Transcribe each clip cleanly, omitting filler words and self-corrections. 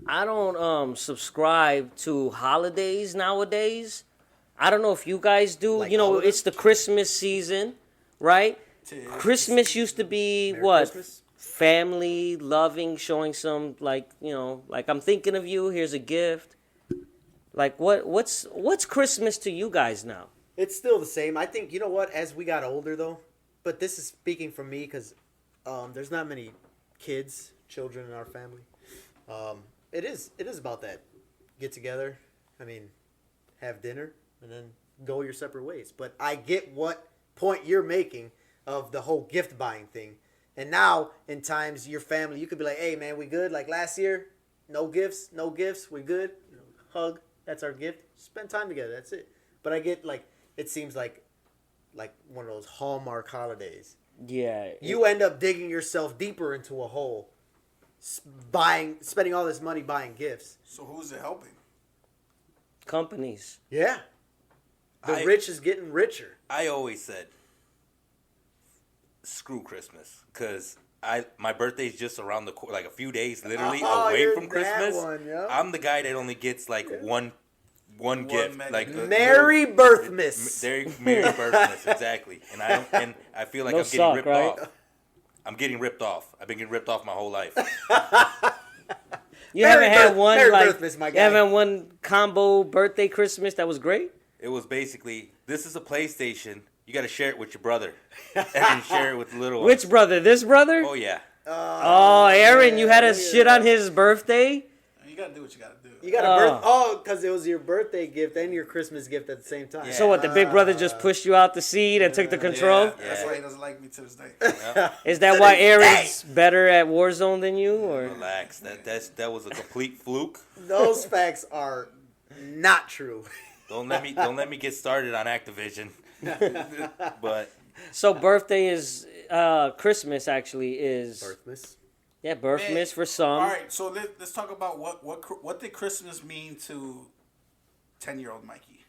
I don't subscribe to holidays nowadays. I don't know if you guys do. Like you know, holidays? it's the Christmas season, right? Christmas used to be Merry what? Christmas? Family, loving, showing some like, like I'm thinking of you, here's a gift. Like what's Christmas to you guys now? It's still the same. I think, you know what, as we got older, though, but this is speaking from me because there's not many children in our family. It is about that. Get together, I mean, have dinner, and then go your separate ways. But I get what point you're making of the whole gift buying thing. And now, in times, your family, you could be like, hey, man, we good? Like last year, no gifts, we good? Hug, that's our gift. Spend time together, that's it. But I get, like, it seems like one of those Hallmark holidays. Yeah. You end up digging yourself deeper into a hole, spending all this money buying gifts. So who's it helping? Companies. Yeah. The rich is getting richer. I always said, screw Christmas, because my birthday's just around the like a few days literally away from Christmas. I'm the guy that only gets like one gift, like Merry Birthmas. Merry Birthmas, exactly. And I feel like I'm getting ripped off. I'm getting ripped off. I've been getting ripped off my whole life. You haven't had one Birthmas, my guy. You haven't had one combo birthday Christmas that was great? It was basically, this is a PlayStation. You got to share it with your brother, and then share it with the little one. Which brother? This brother? Oh yeah. Oh, Aaron, you had a shit on his birthday? You gotta do what you gotta do. You got because it was your birthday gift and your Christmas gift at the same time. So what? The big brother just pushed you out the seat and took the control? Yeah. That's why he doesn't like me to this day. Is that why Aaron's better at Warzone than you? Or Relax. That was a complete fluke. Those facts are not true. Don't let me get started on Activision. But so birthday is Christmas actually is Birthmas. Yeah, birthmas for some. All right, so let's talk about what did Christmas mean to 10-year-old Mikey?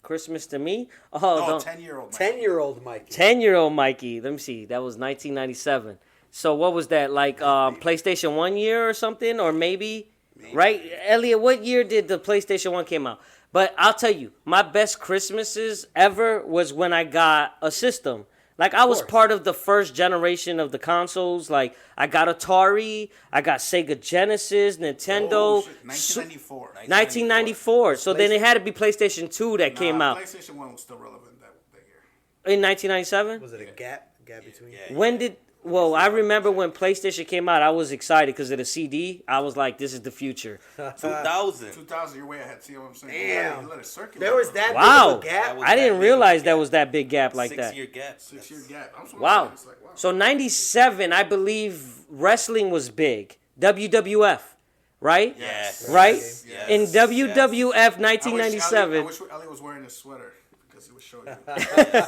Christmas to me? No, 10-year-old Mikey. 10-year-old Mikey. 10-year-old Mikey. Let me see. That was 1997. So what was that, like PlayStation 1 year or something? Or maybe. Right? Elliot, what year did the PlayStation 1 came out? But I'll tell you, my best Christmases ever was when I got a system. Like, I was part of the first generation of the consoles. Like, I got Atari, I got Sega Genesis, Nintendo. Oh, shit. 1994. 1994. So then it had to be PlayStation 2 that came out. PlayStation 1 was still relevant that year. In 1997? Was it a gap between? Yeah. When did... Well, I remember when PlayStation came out, I was excited because of the CD. I was like, this is the future. 2000. 2000, you're way ahead. See what I'm saying? Damn. You let it circulate. There was that Wow. big of a gap? was I didn't that big realize of a there gap. was that big gap like that. 6-year gap. 6-year gap. Wow. It's like, wow. So 97, I believe wrestling was big. WWF, right? Yes. Right? Yes. In Yes. WWF I 1997. wish Ali was wearing a sweater because he was showing you.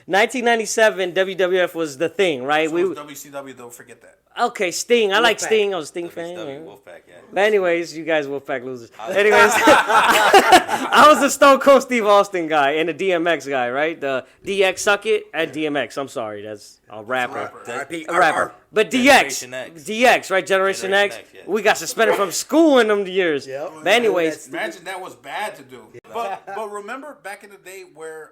1997, WWF was the thing, right? So was WCW, don't forget that. Okay, Sting. I like Wolfpack. Sting. I was a Sting fan. WCW right? Wolfpack, yeah. But anyways, you guys Wolfpack losers. Anyways, I was a Stone Cold Steve Austin guy and a DMX guy, right? The DX suck it at DMX. I'm sorry, that's a rapper. A rapper. But Generation DX. X. DX, right? Generation X. Yeah. We got suspended from school in them years. Yep. But anyways, Imagine that was bad to do. But remember back in the day where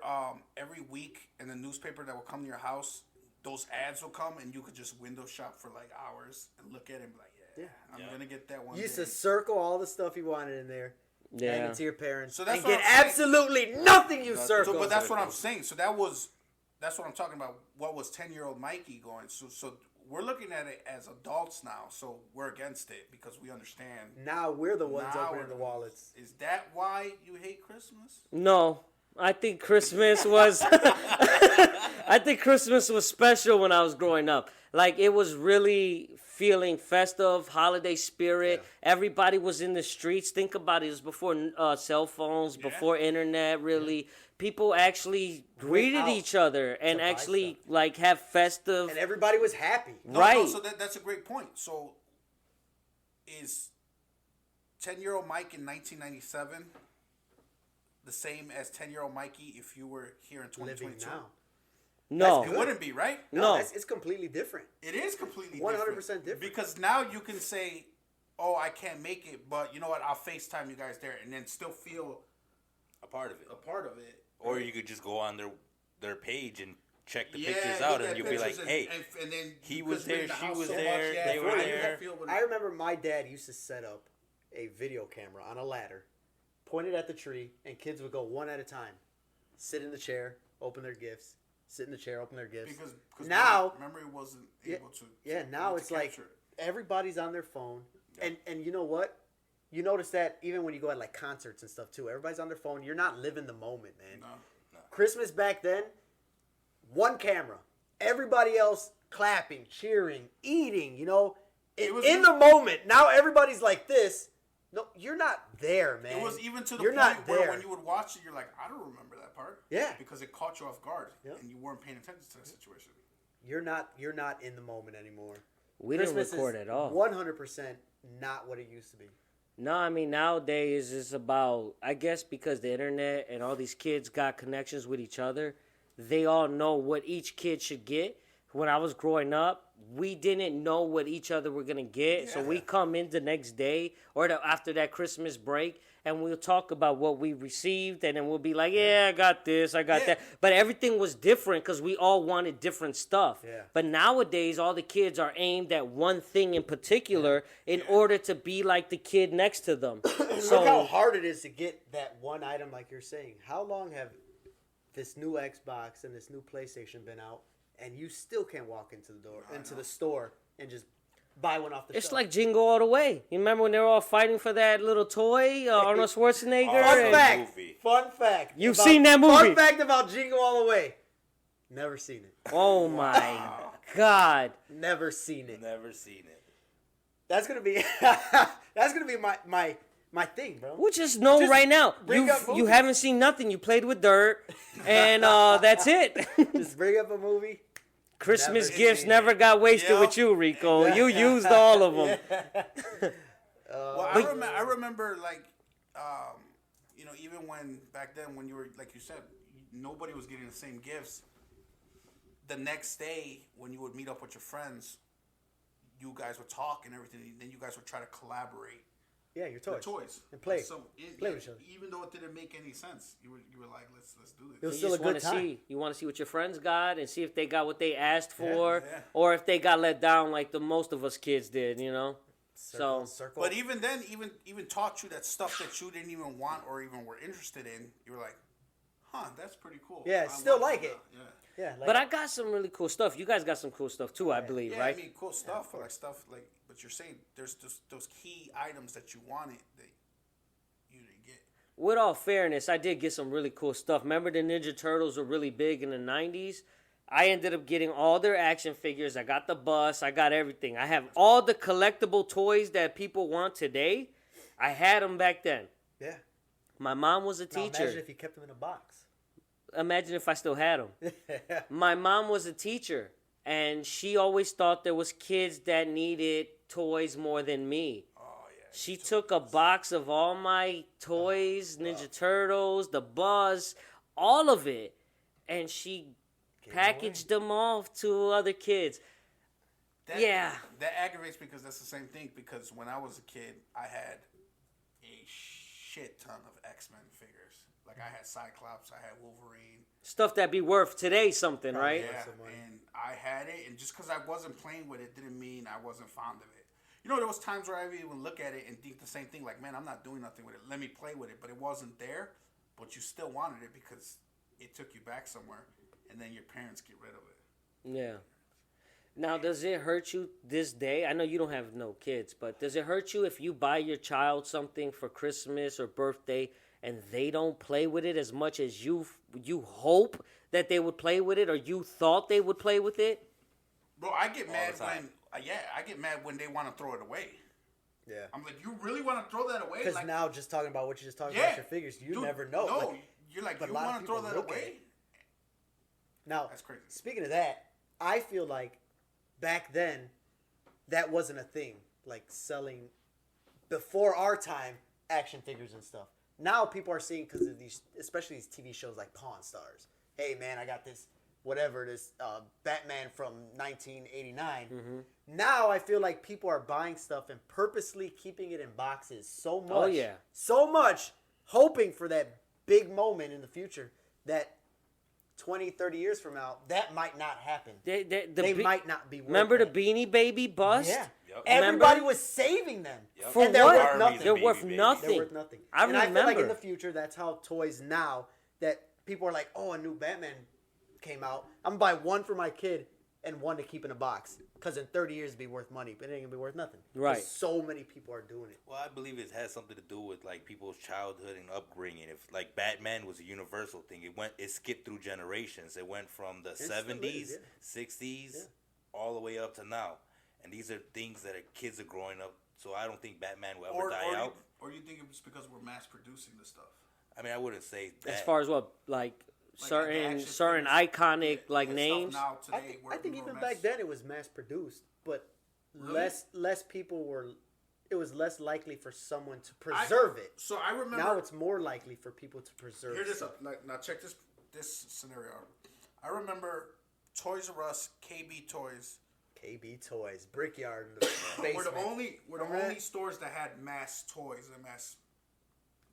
every week in the newspaper that would come to your house, those ads will come and you could just window shop for like hours and look at it and be like, I'm going to get that one. You used to circle all the stuff you wanted in there. Hand yeah. it to your parents. So that's and what get I'm saying. absolutely nothing you circle. So, but that's what I'm saying. So that's what I'm talking about. What was 10-year-old Mikey going? So we're looking at it as adults now. So we're against it because we understand. Now we're the ones opening the wallets. Is that why you hate Christmas? No. I think Christmas was I think Christmas was special when I was growing up. Like, it was really feeling festive, holiday spirit. Yeah. Everybody was in the streets. Think about it. It was before cell phones, before internet, really. Yeah. People actually greeted each other and actually, like, have festive. And everybody was happy. Right. No, so that's a great point. So is 10-year-old Mike in 1997 the same as 10-year-old Mikey if you were here in 2022? Living now. No. It wouldn't be, right? No. It's completely different. It is completely 100% different. Because now you can say oh, I can't make it, but you know what? I'll FaceTime you guys there, and then still feel a part of it. A part of it. Or you could just go on their page and check the pictures out, and you'll be like, hey, and then he was there, she was so there, much, they were there. I remember my dad used to set up a video camera on a ladder, pointed at the tree, and kids would go one at a time, sit in the chair, open their gifts, sit in the chair, open their gifts. Because now memory wasn't able to. Yeah, now it's like everybody's on their phone, and you know what? You notice that even when you go at like concerts and stuff too, everybody's on their phone. You're not living the moment, man. No. Christmas back then, one camera, everybody else clapping, cheering, eating. You know, in the moment. Now everybody's like this. No, you're not there, man. It was even to the you're point where there. when you would watch it, you're like, I don't remember that part. Yeah, because it caught you off guard, and you weren't paying attention to that situation. You're not in the moment anymore. We Christmas didn't record at all. 100% not what it used to be. No, I mean, nowadays it's about, I guess because the internet and all these kids got connections with each other, they all know what each kid should get. When I was growing up, we didn't know what each other were going to get. Yeah. So we come in the next day or after that Christmas break, and we'll talk about what we received, and then we'll be like, yeah, I got this, I got that. But everything was different because we all wanted different stuff. Yeah. But nowadays, all the kids are aimed at one thing in particular in order to be like the kid next to them. So look how hard it is to get that one item like you're saying. How long have this new Xbox and this new PlayStation been out, and you still can't walk into the store and just buy one off the shelf? It's like Jingle All the Way. You remember when they were all fighting for that little toy, Arnold Schwarzenegger? Fun fact. You've seen that movie. Fun fact about Jingle All the Way. Never seen it. Oh my God. Never seen it. Never seen it. That's gonna be my thing, bro. We'll just know right now. You haven't seen nothing. You played with dirt, and that's it. Just bring up a movie. Christmas gifts never got wasted with you, Rico. You used all of them. Well, I remember like, even when back then when you were like you said, nobody was getting the same gifts. The next day when you would meet up with your friends, you guys would talk and everything. And then you guys would try to collaborate. Yeah, your toys. The toys. And play. Play with each other. Even though it didn't make any sense, you were like, let's do this. It was still a good time. You want to see what your friends got and see if they got what they asked for, or if they got let down like the most of us kids did, you know. Circle. But even then, even taught you that stuff that you didn't even want or even were interested in. You were like, huh, that's pretty cool. Yeah, still like it. Yeah. But I got some really cool stuff. You guys got some cool stuff too, I believe, right? I mean, cool stuff, but you're saying there's just those key items that you wanted that you didn't get. With all fairness, I did get some really cool stuff. Remember the Ninja Turtles were really big in the 90s? I ended up getting all their action figures. I got the bus. I got everything. I have all the collectible toys that people want today. I had them back then. Yeah. My mom was a teacher. Imagine if you kept them in a box. Imagine if I still had them. My mom was a teacher, and she always thought there was kids that needed toys more than me. Oh, yeah. She took a box of all my toys, Ninja Turtles, the bus, all of it, and she packaged them off to other kids. That aggravates because that's the same thing. Because when I was a kid, I had a shit ton of X-Men figures. Like I had Cyclops, I had Wolverine. Stuff that be worth today something, right? Yeah, and I had it, and just because I wasn't playing with it didn't mean I wasn't fond of it. You know, there was times where I would even look at it and think the same thing, like, man, I'm not doing nothing with it. Let me play with it. But it wasn't there, but you still wanted it because it took you back somewhere, and then your parents get rid of it. Yeah. Now, does it hurt you this day? I know you don't have no kids, but does it hurt you if you buy your child something for Christmas or birthday and they don't play with it as much as you hope that they would play with it or you thought they would play with it? Bro, I get mad when I get mad when they want to throw it away. Yeah. I'm like, you really want to throw that away? Because now, just talking about what you just talked about your figures, you never know. No, you're like, you want to throw that away? Now, that's crazy. Speaking of that, I feel like back then, that wasn't a thing. Like selling, before our time, action figures and stuff. Now people are seeing, because of these, especially these TV shows like Pawn Stars. Hey man, I got this, whatever, this Batman from 1989. Now I feel like people are buying stuff and purposely keeping it in boxes so much. Oh, yeah. So much, hoping for that big moment in the future that 20, 30 years from now, that might not happen. They might not be worth Remember that. the Beanie Baby bust? Yeah. Yep. Everybody was saving them. Yep. For and they're what? worth nothing. They're worth Baby. nothing. They're worth nothing. I and I feel like in remember. the future, that's how toys now, that people are like, oh, a new Batman came out. I'm going to buy one for my kid and one to keep in a box. Because in 30 years, it'd be worth money, but it ain't going to be worth nothing. Right. 'Cause so many people are doing it. Well, I believe it has something to do with like people's childhood and upbringing. If like Batman was a universal thing, it skipped through generations. It went from the still 70s, is, yeah. 60s, Yeah. all the way up to now. And these are things that kids are growing up. So I don't think Batman will ever die out. Or you think it's because we're mass producing the stuff? I mean, I wouldn't say that. As far as what, like certain iconic like names. Now, I today, think even back then it was mass produced, but less people were. It was less likely for someone to preserve it. So I remember Now it's more likely for people to preserve. Hear this stuff. up. Like, now check this scenario out. I remember Toys R Us, KB Toys. KB Toys, Brickyard in the basement. We're the only Remember that? stores that had mass toys and mass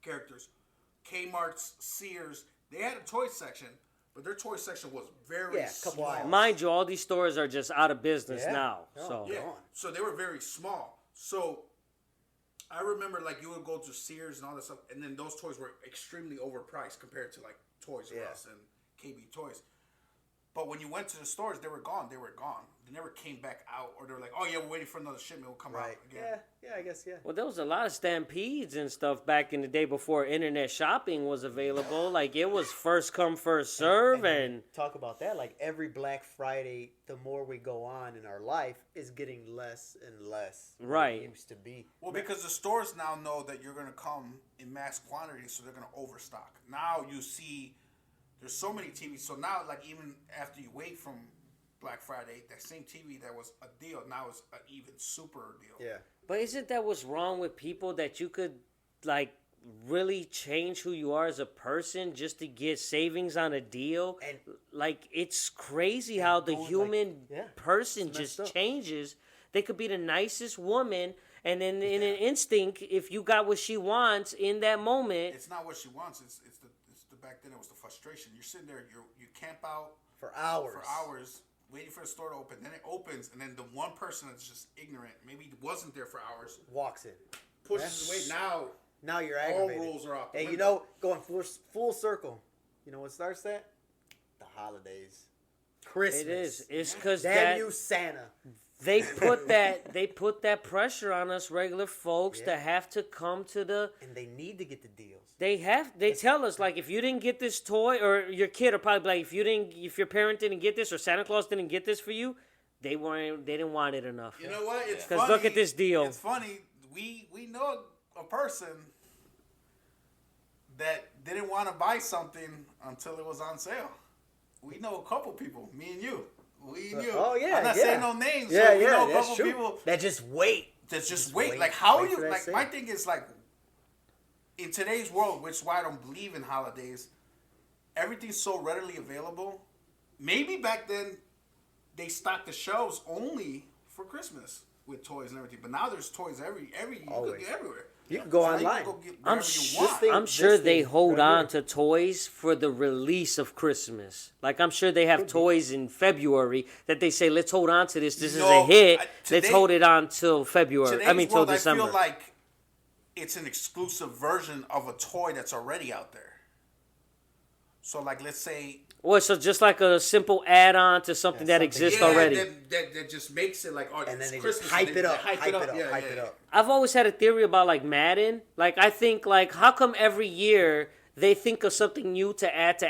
characters. Kmart's, Sears, they had a toy section, but their toy section was very Yeah, a couple small. aisles. Mind you, all these stores are just out of business Yeah. now. Oh, So Yeah, Gone. so they were very small. So I remember like you would go to Sears and all that stuff, and then those toys were extremely overpriced compared to like Toys R Yeah. Us and KB Toys. But when you went to the stores, they were gone. They were gone. They never came back out, or they were like, "Oh yeah, we're waiting for another shipment. Will come Right. out again." Yeah, I guess, yeah. well, there was a lot of stampedes and stuff back in the day before internet shopping was available. Like it was first come, first serve, and Talk about that. Like every Black Friday, the more we go on in our life, is getting less and less. than Right. it used to be. Well, because the stores now know that you're going to come in mass quantity, so they're going to overstock. Now you see there's so many TVs. So now, like, even after you wait from Black Friday, that same TV that was a deal now is an even super deal. Yeah. but isn't that what's wrong with people that you could like really change who you are as a person just to get savings on a deal? And like it's crazy how the going, human like, yeah, person it's just messed up. changes. They could be the nicest woman, and then in an instinct, if you got what she wants in that moment, It's not what she wants. It's the back then it was the frustration. You're sitting there, you camp out for hours. waiting for the store to open. Then it opens, and then the one person that's just ignorant, maybe wasn't there for hours, Walks in. pushes away. Now you're All aggravated. rules are off the Hey, you window. know, going full circle. You know what starts that? The holidays. Christmas. it is. It's because Damn that you, Santa. they put that pressure on us regular folks Yeah. to have to come to the. And they need to get the deals. They tell us like if you didn't get this toy, or your kid are probably like if your parent didn't get this or Santa Claus didn't get this for you, they didn't want it enough. You know what? It's 'Cause funny. look at this deal. It's funny. We know a person that didn't want to buy something until it was on sale. We know a couple people. Me and you. We knew. Oh, yeah, I'm not yeah. saying no names. Yeah, but we yeah, know a that's couple true. people That just wait. that just Just wait. wait- Like how wait you for that like sale. my thing is like in today's world, which is why I don't believe in holidays, everything's so readily available. Maybe back then they stocked the shelves only for Christmas with toys and everything. But now there's toys every you Always. could get everywhere. You can go So now online. You can go get I'm whatever you sh- want. thing- I'm sure this they thing hold right on here. to toys for the release of Christmas. Like I'm sure they have toys in February that they say, let's hold on to this. This is a No, hit. today- Let's hold it on till February. Today's till world, December. I feel like it's an exclusive version of a toy that's already out there. So, like, let's say, Well, so just like a simple add-on to something that something- exists yeah, already. that just makes it like, oh, And it's then they Christmas. just hype and it they up. hype it up. I've always had a theory about like Madden. Like I think like how come every year they think of something new to add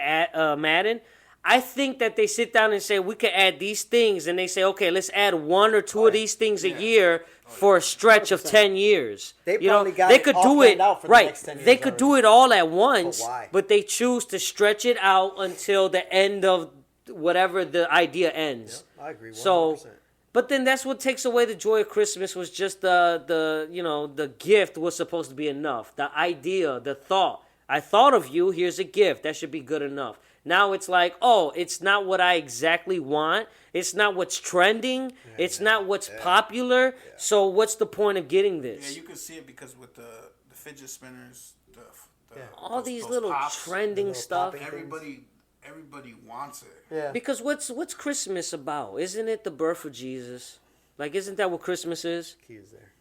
Madden? I think that they sit down and say we could add these things, and they say okay, let's add one or two of these things a year for a stretch of 10 years. They You know, probably got they it could all do it planned out for the right. next 10 They years could do already. it all at once, why? but they choose to stretch it out until the end of whatever the idea ends. I agree 100%. So. But then that's what takes away the joy of Christmas was just the gift was supposed to be enough. The idea, the thought. I thought of you, here's a gift. That should be good enough. Now it's like, oh, it's not what I exactly want. It's not what's trending. It's not what's popular. Yeah. So what's the point of getting this? Yeah, you can see it because with the fidget spinners, all these little pops, trending little stuff. Everybody wants it. Yeah. Because what's Christmas about? Isn't it the birth of Jesus? Like, isn't that what Christmas is? He is there.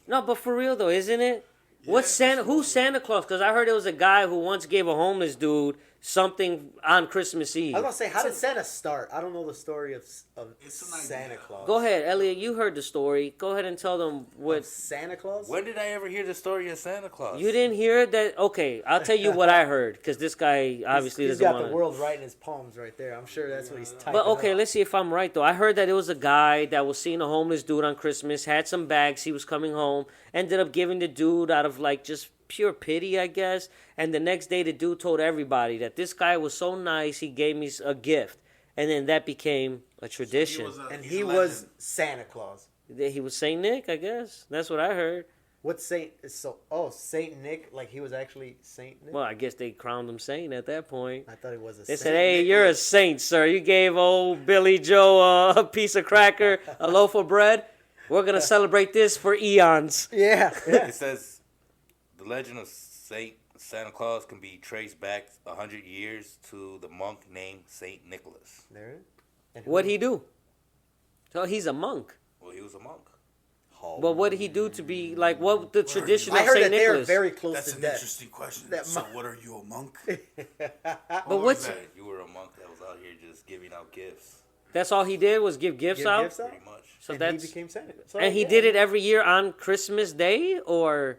No, but for real though, isn't it? Yeah, what's Santa? Who's Santa Claus? Because I heard there was a guy who once gave a homeless dude something on Christmas Eve. I was gonna say, how did Santa start? I don't know the story of Santa Claus. Go ahead, Elliot. You heard the story. Go ahead and tell them what Santa Claus. When did I ever hear the story of Santa Claus? You didn't hear that? Okay, I'll tell you what I heard because this guy obviously doesn't want. He's got the world right in his palms right there. I'm sure that's what he's typing. But okay, up. Let's see if I'm right though. I heard that it was a guy that was seeing a homeless dude on Christmas, had some bags. He was coming home, ended up giving the dude out of like just pure pity, I guess. And the next day, the dude told everybody that this guy was so nice, he gave me a gift. And then that became a tradition. So he was Santa Claus. He was Saint Nick, I guess. That's what I heard. What's Saint? Saint Nick, like he was actually Saint Nick? Well, I guess they crowned him saint at that point. I thought he was a saint. They said, hey, you're a saint, sir. You gave old Billy Joe a piece of cracker, a loaf of bread. We're going to celebrate this for eons. Yeah. It says the legend of Santa Claus can be traced back 100 years to the monk named Saint Nicholas. There. What'd he do? So he's a monk. Well, he was a monk. Oh. But what did he do to be like? What the tradition of I heard Saint that Nicholas? they were very close That's to an death. Interesting question. So, what are you, a monk? But what's that? You were a monk that was out here just giving out gifts. That's all he did was give gifts out. Pretty much. So and that's he became Santa. So, and he did it every year on Christmas Day or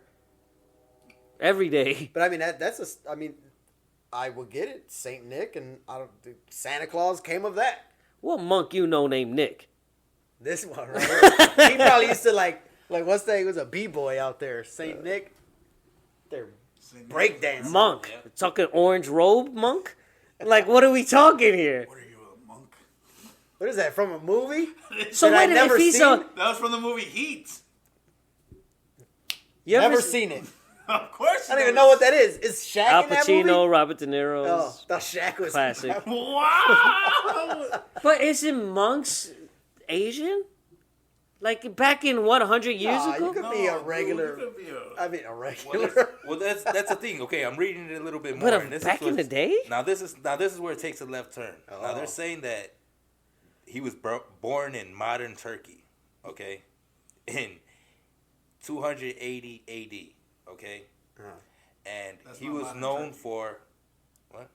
every day. But I mean I would get it. Saint Nick and Santa Claus came of that. What monk you know named Nick? This one right here. He probably used to like what's that? He was a b-boy out there. Saint Nick. They're breakdancing. Monk. Yeah. Talking orange robe monk? Like what are we talking here? What are you, a monk? What is that, from a movie? So wait, if he's that was from the movie Heat. You never seen it. Of course. I don't even know what that is. Is Shaq Al in that movie? Pacino, Robert De Niro. Oh, the Shaq was classic. Wow. But isn't monks Asian? Like back in 100 years ago? You could be a regular. Dude, you could be I mean, a regular. Well, that's the thing. Okay, I'm reading it a little bit more. But back in the day? Now this is where it takes a left turn. Oh. Now they're saying that he was born in modern Turkey, okay, in 280 AD. Okay, and that's he was known for what?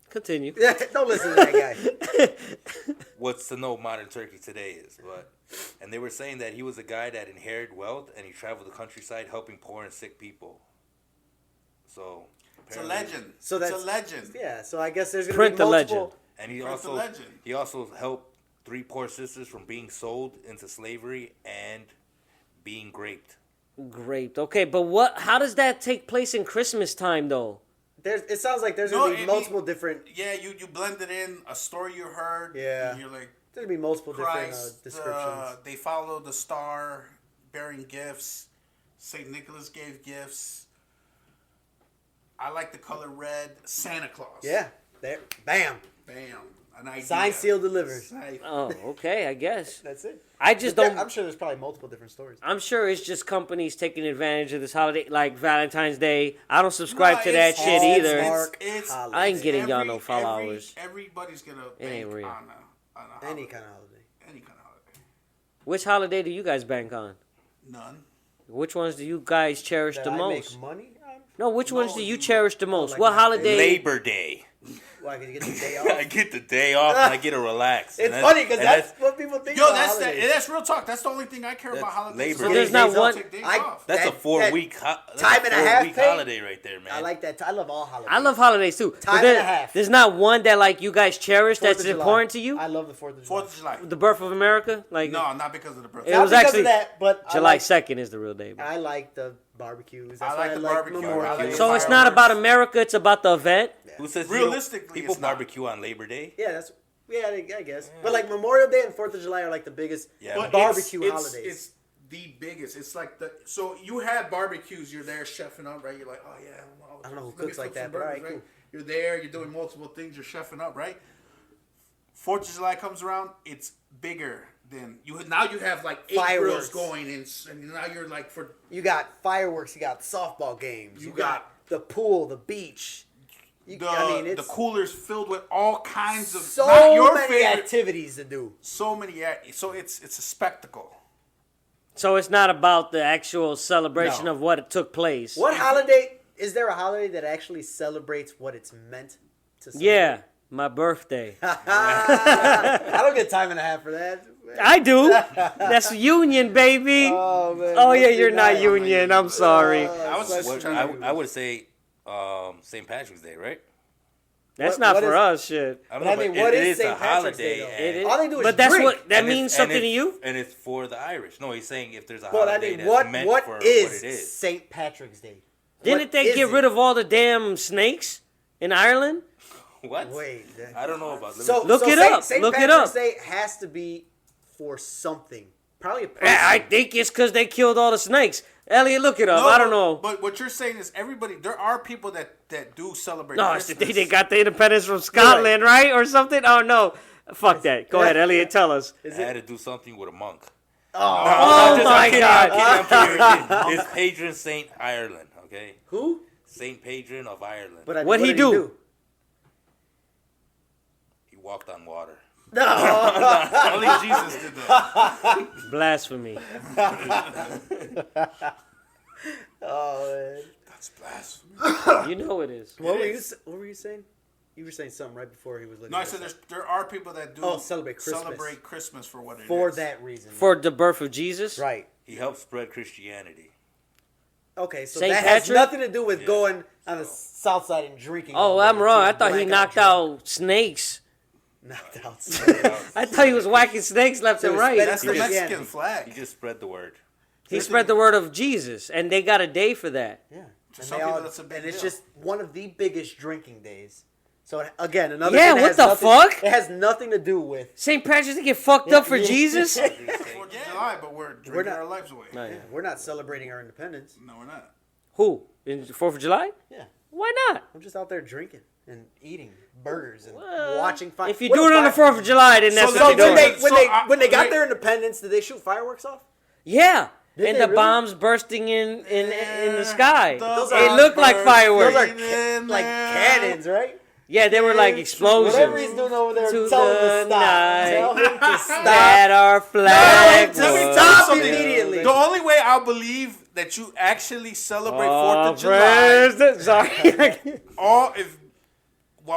Continue. Yeah, don't listen to that guy. What's to know modern Turkey today is, and they were saying that he was a guy that inherited wealth and he traveled the countryside helping poor and sick people. So it's a legend. So that's it's a legend. Yeah. So I guess there's gonna Print be the multiple. legend. And he also helped 3 poor sisters from being sold into slavery and being raped. Raped. Okay, but how does that take place in Christmas time though? It sounds like there's gonna be multiple different. Yeah, you blend it in a story you heard. Yeah. And you're like, there's gonna be multiple Christ, different descriptions. They follow the star bearing gifts. Saint Nicholas gave gifts. I like the color red. Santa Claus. Yeah. There. Bam. An idea. Signed, sealed, delivered. Oh, okay, I guess. That's it. I just don't. I'm sure there's probably multiple different stories. I'm sure it's just companies taking advantage of this holiday, like Valentine's Day. I don't subscribe to that shit either. I ain't getting y'all no followers. Everybody's gonna it ain't bank real. on any kind of holiday. Any kind of holiday. Which holiday do you guys bank on? None. Which ones do you guys cherish That the I most? Make money on? No, which ones do you cherish the most? like what my holiday? Labor Day. Why, can you get the day off? I get the day off and I get to relax. It's funny because that's what people think about holidays. That's real talk. That's the only thing I care about holidays. Labor So Day. there's not one. That's a 4-week time and a half pay? holiday right there, man. I like that. I love all holidays. I love holidays too. Time and a half. There's not one that like you guys cherish 4th that's of July. important to you. I love the 4th of July. 4th of July. The birth of America, like No, not because of the birthday. It was Not because actually of that, but July 2nd is the real day. I like the barbecues. I like the barbecue. Memorial I like Day. So it's not about America; it's about the event. Who says Realistically, people it's not. barbecue on Labor Day? Yeah, I guess. But like Memorial Day and 4th of July are like the biggest But barbecue it's holidays. It's the biggest. It's like so you had barbecues. You're there chefing up, right? You're like, oh yeah, I don't know who let me cooks like flip some that, but burgers, alright, cool. You're there. You're doing multiple things. You're chefing up, right? 4th of July comes around. It's bigger than you. Now you have like 8 Fireworks. grills going, and now you're like You got fireworks. You got softball games. You got the pool, the beach. the coolers filled with all kinds of so not your many favorite, activities to do. so many. So it's a spectacle. So it's not about the actual celebration No. of what it took place. What holiday is there? A holiday that actually celebrates what it's meant to celebrate? Yeah, my birthday. I don't get time and a half for that. I do. That's union, baby. Oh man. Oh yeah, Must you're be not nice. union. I'm sorry. I was just trying to. I would say St. Patrick's Day, right? That's What- not what for is- us, shit. I don't But I know, mean, but what it is is St. a Patrick's holiday. Day, though? It is. All they do is but that's drink. what that And means it's- something and to it's- you. And it's for the Irish. No, he's saying if there's a But I holiday mean, that's meant what for what is it is. St. Patrick's Day? Didn't What they is get it? rid of all the damn snakes in Ireland? What? Wait. I don't know about. So Look it Saint- up. St. Look it Patrick's up. Day has to be for something. Probably a person. I think it's because they killed all the snakes. Elliot, look it up. I don't know. But what you're saying is everybody. There are people that do celebrate. No, it's Christmas. they got the independence from Scotland, right? Or something? Oh, no. Fuck that. Go ahead, Elliot, tell us. I had to do something with a monk. Oh, my God. I'm kidding. It's Patron Saint Ireland, okay? Who? Saint Patron of Ireland. But I mean, What'd he did do? He walked on water. Only Jesus did that. Blasphemy. Oh man. That's blasphemy. You know it is. What were you saying? You were saying something right before he was looking. No, I this said up. there are people that do celebrate Christmas. Celebrate Christmas for what it is. For that reason. For the birth of Jesus? right. He helped spread Christianity. Okay, so Saint that has Patrick? nothing to do with going on the south side and drinking. Oh, all I'm day wrong. to I thought he black knocked drunk. out snakes. Knocked out. I thought he was whacking snakes left So and it's right. That's the Christianity. Mexican flag. He just spread the word. He spread the word of Jesus, and they got a day for that. Yeah. To And, some they people, all, that's a big and it's deal. just one of the biggest drinking days. So again, another Yeah, thing that what has the nothing- fuck? It has nothing to do with. St. Patrick's Day get fucked up for yeah. Jesus? 4th of July, but we're drinking not- our lives away. No, yeah. We're not celebrating our independence. No, we're not. Who? In 4th of July? Yeah, Why not? I'm just out there drinking and eating burgers and Well, watching fire. If you do it on the 4th of July, then that's So what So you're when doing. they So, when they got wait. their independence, did they shoot fireworks off? Yeah. Did And they the really? bombs bursting in the sky. Those It are looked like Those fireworks. are like cannons, right? Yeah, they were like explosions. Whatever he's doing over there, To tell him the to stop. night. Tell him to stop. That our flag Let me was- tell you Stop something. immediately. The only way I'll believe that you actually celebrate 4th Oh, of July, praise the- Sorry.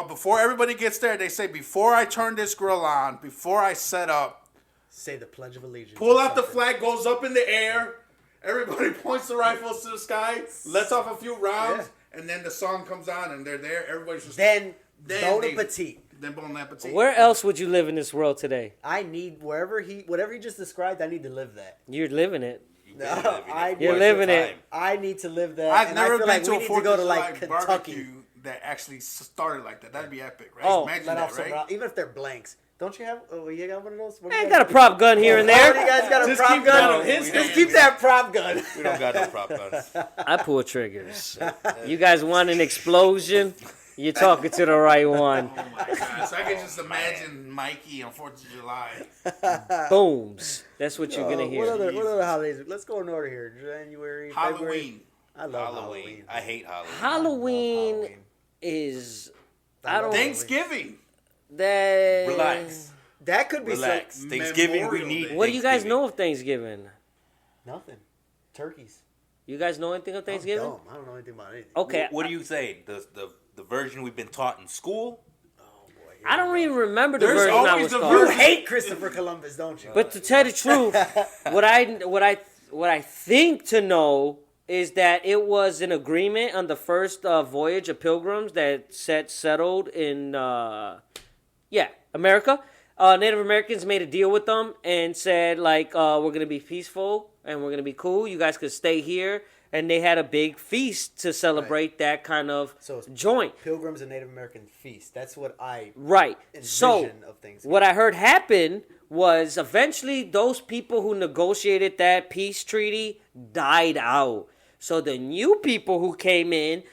before everybody gets there, they say, before I turn this grill on, before I set up, Say the Pledge of Allegiance. pull or out the something. flag, goes up in the air, everybody points the rifles to the sky, lets off a few rounds, and then the song comes on, and they're there, everybody's just... Then Then bon they- appetit. Then bon appetit. Where else would you live in this world today? I need whatever he just described. I need to live that. You're living it. You No, better live in it I- for You're your living it. time. I need to live that. I've and never I feel been like to we a need 4th to go of to July like Kentucky. barbecue that actually started like that. That'd be epic, right? Oh, Imagine Let that, off some right? round, even if they're blanks. Don't you have? Oh, you got one of those? What do I you got a guys- prop gun here and Oh, you there. guys got a Just prop keep that gun. on his Just hand. keep that prop gun. We don't got no prop guns. I pull triggers. You guys want an explosion? You're talking to the right one. Oh my god! So I can just imagine Mikey on 4th of July. Booms. That's what you're gonna hear. What other holidays? Let's go in order here. January, February. Halloween. I love Halloween. Halloween. I hate Halloween. Halloween Halloween. is I I don't Thanksgiving. that. Relax. That could be Relax. Thanksgiving, we Memorial need. Day. What do you guys Thanksgiving. know of Thanksgiving? nothing. Turkeys. You guys know anything of Thanksgiving? I'm dumb. I don't know anything about anything. Okay, What do you say? The version we've been taught in school? Oh boy. I don't even remember the There's version I always was the taught. You version- hate Christopher Columbus, don't you? But to tell the truth, what I think to know is that it was an agreement on the first voyage of pilgrims that settled in America. Native Americans made a deal with them and said like we're gonna be peaceful and we're gonna be cool. You guys could stay here, and they had a big feast to celebrate that kind of So it's joint. Pilgrims and Native American feast. That's what I Right. envision So of things. what I heard happen was eventually those people who negotiated that peace treaty died out. So the new people who came in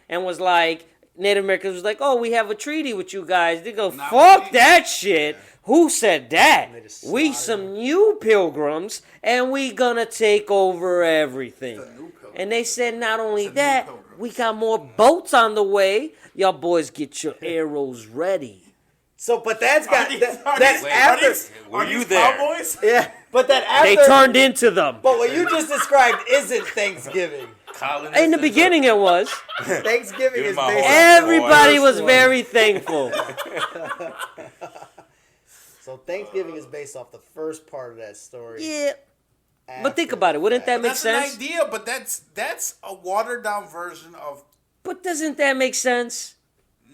and was like, Native Americans was like, oh, we have a treaty with you guys. They go, fuck that shit. Who said that? We some new pilgrims, and we gonna take over everything. And they said not only that, we got more boats on the way. Y'all boys get your arrows ready. So, but that's got that's after. Were you there? Cowboys? Yeah, but that after They turned into them. But what you just described isn't Thanksgiving. In the beginning, it was. Thanksgiving is based Everybody was very thankful. So Thanksgiving is based off the first part of that story. Yeah. But think about it. Wouldn't that make That's sense? an idea, but that's a watered down version of. But doesn't that make sense?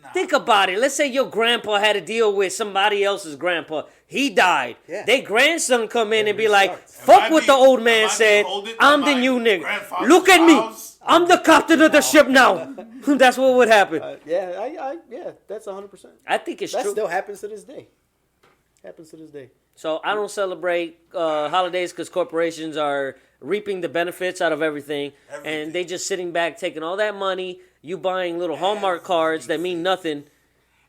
Nah. Think about it. Let's say your grandpa had to deal with somebody else's grandpa. He died. Yeah. Their grandson come in and be like, fuck what the old man said. I'm the new nigga. Look at me. I'm the captain of the ship now. That's what would happen. Yeah, that's 100%. I think it's true. That still happens to this day. So I don't celebrate holidays because corporations are reaping the benefits out of everything. And they just sitting back taking all that money, you buying little Hallmark cards that mean nothing.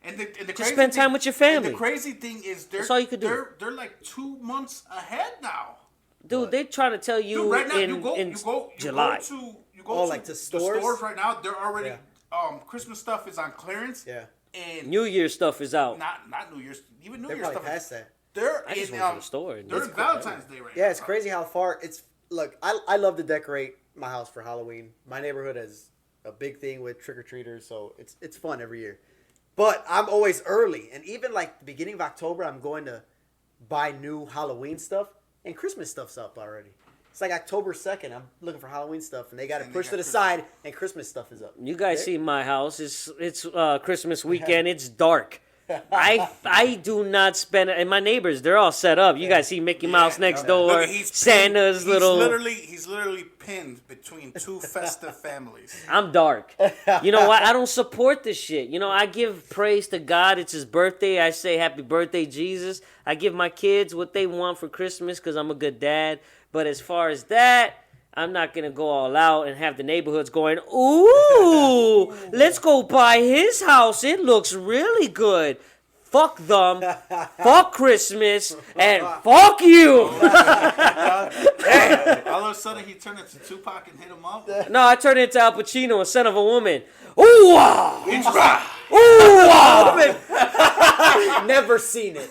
And the just spend time with your family. And the crazy thing is that's all you could do. They're like 2 months ahead now. Dude, they're trying to tell you right now, in July. You go to like the stores? stores right now. They're already Christmas stuff is on clearance. Yeah. And New Year's stuff is out. Not New Year's. Even New They're Year's probably stuff. Past that. They're I just in went to the store. They're in Valentine's Day right now. Yeah, it's crazy how far it's. Look, I love to decorate my house for Halloween. My neighborhood has a big thing with trick or treaters, so it's fun every year. But I'm always early, and even like the beginning of October, I'm going to buy new Halloween stuff, and Christmas stuff's up already. It's like October 2nd. I'm looking for Halloween stuff, and they got it pushed to the side, and Christmas stuff is up. You guys see my house. It's Christmas weekend. It's dark. I do not spend, and my neighbors, they're all set up. You guys see Mickey Mouse next door, Look, Santa's little. He's literally pinned between two festive families. I'm dark. You know what? I don't support this shit. You know, I give praise to God. It's his birthday. I say happy birthday, Jesus. I give my kids what they want for Christmas because I'm a good dad. But as far as that, I'm not going to go all out and have the neighborhoods going, ooh, let's go by his house. It looks really good. Fuck them. Fuck Christmas. And fuck you. All of a sudden, he turned into Tupac and hit him up. No, I turned into Al Pacino, a son of a woman. Ooh, wow. Ooh, wow. Never seen it.